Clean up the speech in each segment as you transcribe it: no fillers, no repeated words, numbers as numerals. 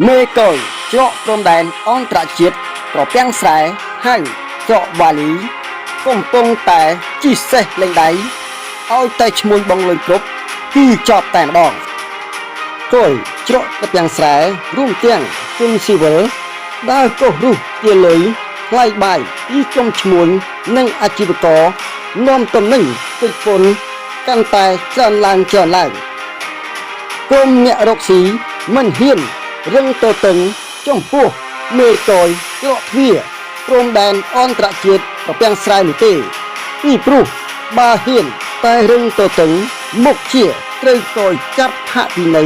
មេកុយច្រកព្រំដែនអន្តរជាតិប្រពាំងស្រែហើយច្រកវ៉ាលីកំពុងតែជីសេះលេងដៃឲ្យតែឈ្មោះបងលុយគ្រប់គឺចប់តែម្ដងគយច្រកប្រពាំងស្រែរួមទាំងជនស៊ីវិលដើរកោសរុះជាលុយថ្លៃបាយពីក្រុមឈ្មួញនិងអាជីវករនាំទំនិញទឹកពន្ធកាន់តែច្រើនឡើងក្រមអ្នករកស៊ីមិនហ៊ានរឹងតតឹងចំពោះមេកយច្រកទ្វារព្រំដែនអន្តរជាតិប្រពាំងស្រែនោះទេពីព្រោះបើហ៊ានតែរឹងតតឹងមុខជាត្រូវកយចាប់ហាក់ពីនៃ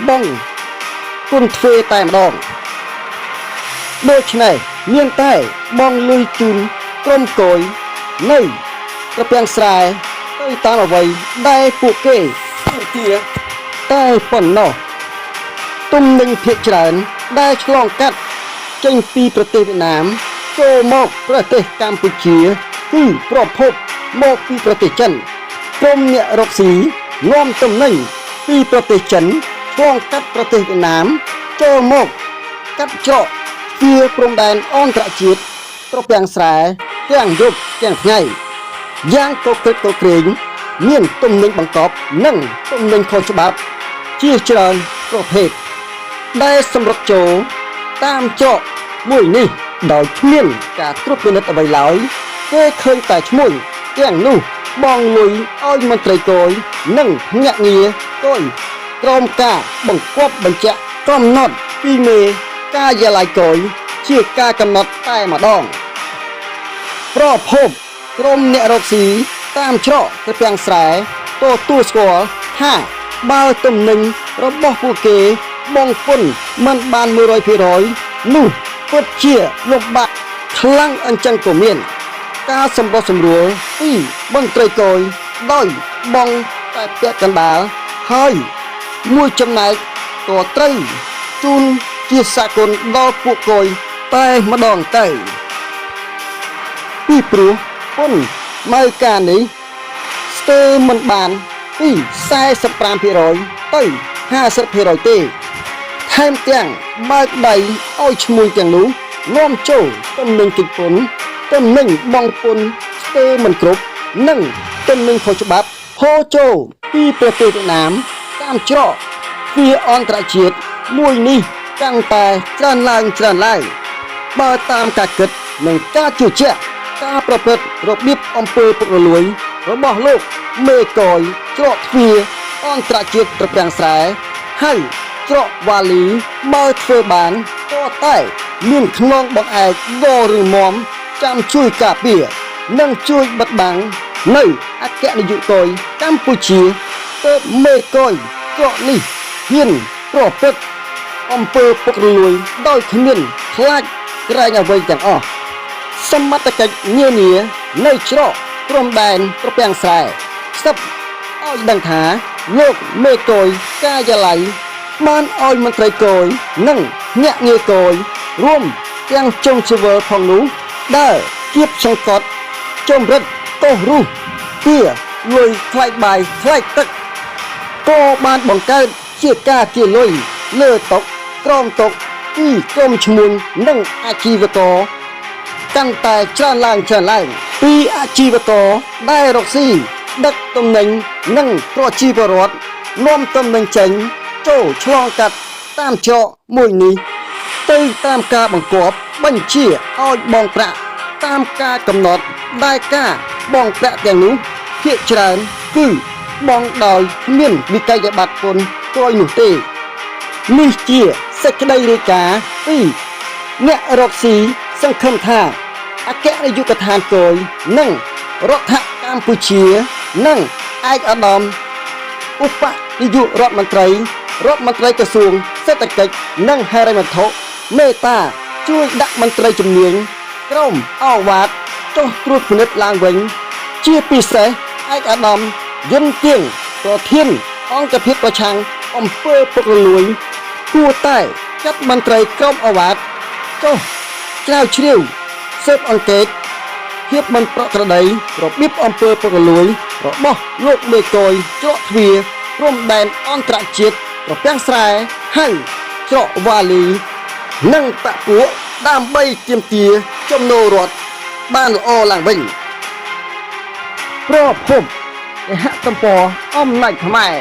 បងគុណទ្វេតែម្ដងដូច្នេះមានតែបងលុយជូនក្រុមកយនៅប្រពាំងស្រែទៅតាមអ្វីដែលពួកគេទាតែប៉ុណ្ណោះទំនិញភាគច្រើនដែលឆ្លងកាត់ចេញពីប្រទេសវៀតណាមចូលមកប្រទេសកម្ពុជាគឺប្រភពមកពីប្រទេសចិនក្រុមអ្នករកស៊ីនាំទំនិញពីប្រទេសចិនឆ្លងកាត់ប្រទេសវៀតណាមចូលមកកាត់ច្រកទ្វារព្រំដែនអន្តរជាតិប្រពាំងស្រែទាំងយប់ទាំងថ្ងៃយ៉ាងកុកក្រឹកកក្រែងមានទំនិញបង្កប់និងទំនិញខុសច្បាប់ជាច្រើនប្រភេទដែលសម្រុកចូលតាមច្រកមួយនេះដោយគ្មានការត្រួតពិនិត្យអ្វីឡើយគេឃើញតែឈ្មោះទាំងនោះបងលុយឲ្យមន្ត្រីគយនិងភ្នាក់ងារគយក្រមការបង្គាប់បញ្ជាក់កំណត់ពីមេការិយាល័យគយជាការកំណត់តែម្ដងប្រភពក្រុមអ្នករកស៊ីតាមច្រកប្រពាំងស្រែទទួលស្គាល់ថាបើទំនិញរបស់ពួកគេបងពុនមិនបាន 100% នោះពិតជាលំបាកខ្លាំងអញ្ចឹងក៏មានការសម្រុះសម្រួលពីមន្ត្រីគយដោយបងតែពាក់កណ្ដាលហើយមួយចំណែកក៏ត្រូវជូនជាសាគុណដល់ពួកគយតែម្ដងទៅពីព្រោះពុនម៉ៅការនេះស្ទើរមិនបានពី 45% ទៅ 50% ទេថែមទាំងបើកដៃឲ្យឈ្មោះទាំងនោះនាំចូលទំនិញទឹកពន្ធទំនិញបងពុនស្ទើរមិនគ្រប់និងទំនិញខុសច្បាប់ហូរចូលពីប្រទេសវៀតណាមតាមច្រកទ្វារអន្តរជាតិមួយនេះកាន់តែច្រើនឡើងបើតាមការគិតនិងការជឿជាក់ការប្រព្រឹត្តរបៀបអំពើពុករលួយរបស់លោកមេកយច្រកទ្វារអន្តរជាតិប្រពាំងស្រែហើយច្រកវ៉ាលីបើធ្វើបានក៏តែមានខ្នងបង្អែកវរឹងមាំចាំជួយការពារនិងជួយបិទបាំងនៅអគ្គនាយកគយកម្ពុជាទើបមេកយច្រកនេះហ៊ានប្រព្រឹត្តអំពើពុករលួយដោយគ្មានខ្លាចក្រែងអ្វីទាំងអស់សមត្ថកិច្ចនានានៅច្រកព្រំដែនប្រពាំងស្រែស្ទើរឲ្យដឹងថាលោកមេកយការិយាល័យបានឲ្យមន្ត្រីគយនិងអ្នកងារគយរួមទាំងចុងជីវិលផងនោះដើរគៀបសង្កត់ជំរិតកោសរុះទាលុយថ្លៃបាយថ្លៃទឹកក៏បានបង្កើតជាការទាលុយលើតុក្រោមតុពីក្រុមឈ្មួញនិងអាជីវករកាន់តែច្រើនឡើងពីអាជីវករដែលរកស៊ីដឹកទំនិញនិងប្រជាពលរដ្ឋនាំទំនិញចេញចូលឆ្លងកាត់តាមច្រកមួយនេះទៅតាមការបង្គាប់បញ្ជាឲ្យបងប្រាក់តាមការកំណត់ដែលការបងប្រាក់ទាំងនោះភាគច្រើនគឺបងដោយគ្មានវិក័យប័ត្រពន្ធគយនោះទេនេះជាសេចក្តីរាយការណ៍ពីអ្នករកស៊ីសង្ឃឹមថាអគ្គនាយកដ្ឋានគយនិងរដ្ឋកម្ពុជានិងឯកឧត្តមឧបនាយករដ្ឋមន្ត្រីក្រសួងសេដ្ឋកិច្ចនិងហិរញ្ញវត្ថុមេត្តាជួយដាក់មន្ត្រីជំនាញក្រុមអវ៉ាតចុះត្រួតពិនិត្យឡើងវិញជាពិសេសឯកឧត្តមយុនទៀងប្រធានអង្គភាពប្រឆាំងអំពើពុករលួយគួរតែចាត់មន្ត្រីក្រុមអវ៉ាតចុះស្រាវជ្រាវស៊ើបអង្កេតភាពមិនប្រក្រតីរបៀបអំពើពុករលួយរបស់លោកមេកយច្រកទ្វារព្រំដែនអន្តរជាតិប្រពាំងស្រែហើយ ច្រកវ៉ាលីនិងបពួកដើម្បីទាមទារចំណូលរដ្ឋបានល្អឡើងវិញប្រភពគេហទំព័រអំណាចខ្មែរ